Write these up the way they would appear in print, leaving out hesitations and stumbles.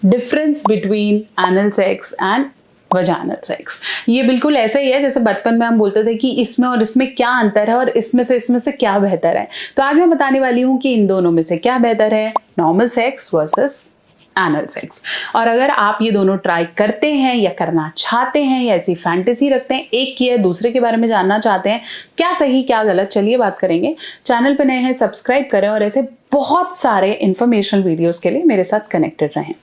Difference between anal sex and vaginal sex. ये बिल्कुल ऐसा ही है जैसे बचपन में हम बोलते थे कि इसमें और इसमें क्या अंतर है और इसमें से क्या बेहतर है। तो आज मैं बताने वाली हूँ कि इन दोनों में से क्या बेहतर है, normal sex versus anal sex. और अगर आप ये दोनों ट्राई करते हैं या करना चाहते हैं या ऐसी फैंटेसी रखते हैं, एक की है दूसरे के बारे में जानना चाहते हैं, क्या सही क्या गलत, चलिए बात करेंगे। चैनल पे नए हैं सब्सक्राइब करें और ऐसे बहुत सारे इंफॉर्मेशनल वीडियोस के लिए मेरे साथ कनेक्टेड रहें।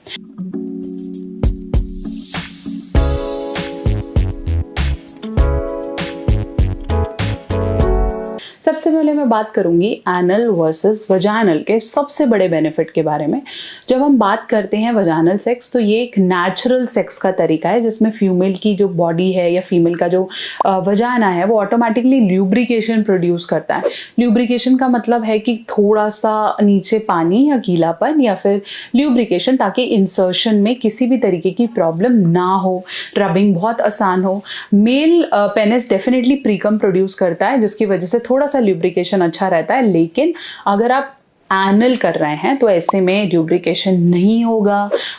सबसे पहले मैं बात करूंगी एनल वर्सेस वजाइनल के सबसे बड़े बेनिफिट के बारे में। जब हम बात करते हैं वजाइनल सेक्स तो ये एक नेचुरल सेक्स का तरीका है जिसमें फीमेल की जो बॉडी है या फीमेल का जो वजाइना है वो ऑटोमेटिकली ल्यूब्रिकेशन प्रोड्यूस करता है। ल्यूब्रिकेशन का मतलब है कि थोड़ा सा नीचे पानी या गीलापन या फिर ल्यूब्रिकेशन, ताकि इंसर्शन में किसी भी तरीके की प्रॉब्लम ना हो, रबिंग बहुत आसान हो। मेल पेनिस डेफिनेटली प्रीकम प्रोड्यूस करता है जिसकी वजह से थोड़ा सा ल्यूब्रिकेशन अच्छा रहता है, लेकिन अगर आप एनल कर रहे हैं तो ऐसे में ल्यूब्रिकेशन नहीं होगा।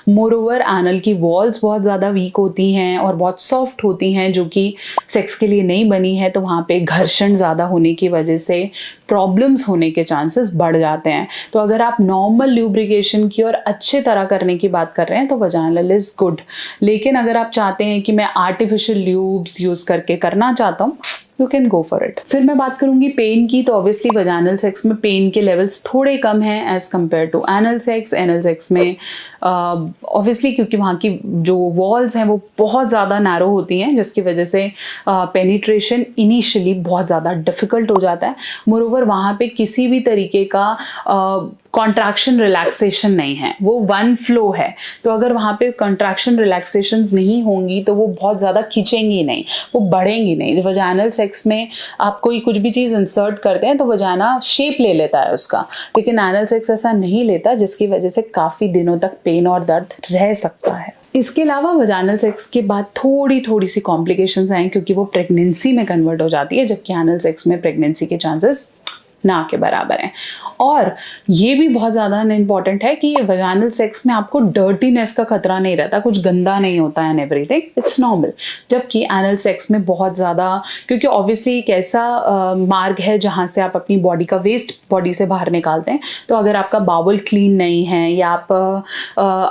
मोरओवर एनल की वॉल्स बहुत ज़्यादा वीक होती हैं और बहुत सॉफ्ट होती हैं जो कि सेक्स के लिए नहीं बनी है, तो वहाँ पे घर्षण ज़्यादा होने की वजह से प्रॉब्लम्स होने के चांसेस बढ़ जाते हैं। तो अगर आप नॉर्मल ल्यूब्रिकेशन की और अच्छे तरह करने की बात कर रहे हैं तो वजाइनल इज़ गुड। लेकिन अगर आप चाहते हैं कि मैं आर्टिफिशियल ल्यूब्स यूज़ करके करना चाहता हूँ, you can go for it. फिर मैं बात करूंगी पेन की, तो ऑब्वियसली वजाइनल सेक्स में पेन के लेवल्स थोड़े कम हैं as compared to anal sex. Anal sex में ऑब्वियसली क्योंकि वहाँ की जो वॉल्स हैं वो बहुत ज़्यादा नैरो होती हैं जिसकी वजह से पेनिट्रेशन इनिशियली बहुत ज़्यादा डिफिकल्ट हो जाता है। मोरोवर वहाँ पे किसी भी तरीके का कॉन्ट्रैक्शन रिलैक्सेशन नहीं है, वो वन फ्लो है। तो अगर वहाँ पे कॉन्ट्रैक्शन रिलैक्सेशंस नहीं होंगी तो वो बहुत ज़्यादा खींचेंगी नहीं, वो बढ़ेंगी नहीं। वजाइनल सेक्स में आप कोई कुछ भी चीज़ इंसर्ट करते हैं तो वजाइना शेप ले लेता है उसका, लेकिन एनल सेक्स ऐसा नहीं लेता जिसकी वजह से काफ़ी दिनों तक पेन और दर्द रह सकता है। इसके अलावा वजाइनल सेक्स के बाद थोड़ी सी कॉम्प्लिकेशंस आएँ क्योंकि वो प्रेगनेंसी में कन्वर्ट हो जाती है, जबकि एनल सेक्स में प्रेगनेंसी के चांसेस ना के बराबर हैं। और ये भी बहुत ज़्यादा इम्पॉर्टेंट है कि वजाइनल सेक्स में आपको डर्टीनेस का खतरा नहीं रहता, कुछ गंदा नहीं होता है एंड एवरीथिंग, इट्स नॉर्मल। जबकि एनल सेक्स में बहुत ज़्यादा, क्योंकि ऑब्वियसली एक ऐसा मार्ग है जहाँ से आप अपनी बॉडी का वेस्ट बॉडी से बाहर निकालते हैं। तो अगर आपका बाउल क्लीन नहीं है या आप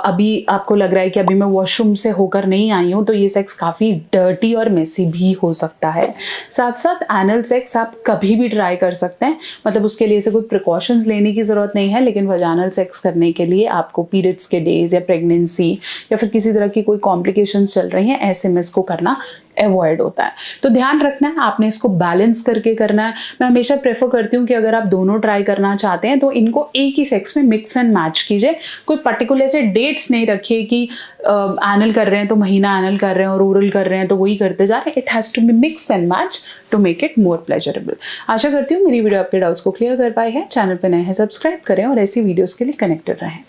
अभी आपको लग रहा है कि अभी मैं वॉशरूम से होकर नहीं आई हूँ, तो ये सेक्स काफ़ी डर्टी और मेसी भी हो सकता है। साथ साथ एनल सेक्स आप कभी भी ट्राई कर सकते हैं, मतलब उसके लिए से कोई प्रिकॉशंस लेने की ज़रूरत नहीं है। लेकिन वजाइनल सेक्स करने के लिए आपको पीरियड्स के डेज या प्रेगनेंसी या फिर किसी तरह की कोई कॉम्प्लिकेशंस चल रही हैं, ऐसे में इसको करना अवॉइड होता है। तो ध्यान रखना है, आपने इसको बैलेंस करके करना है। मैं हमेशा प्रेफर करती हूँ कि अगर आप दोनों ट्राई करना चाहते हैं तो इनको एक ही सेक्स में मिक्स एंड मैच कीजिए। कोई पर्टिकुलर से डेट्स नहीं रखिए कि एनल कर रहे हैं तो महीना एनल कर रहे हैं और ओरल कर रहे हैं तो वही करते जा रहे हैं। It has to be mix and match to make it more pleasurable. आशा करती हूँ मेरी वीडियो आपके डाउट्स को क्लियर कर पाई है। चैनल पर नए हैं सब्सक्राइब करें और ऐसी वीडियोज़ के लिए कनेक्टेड रहें।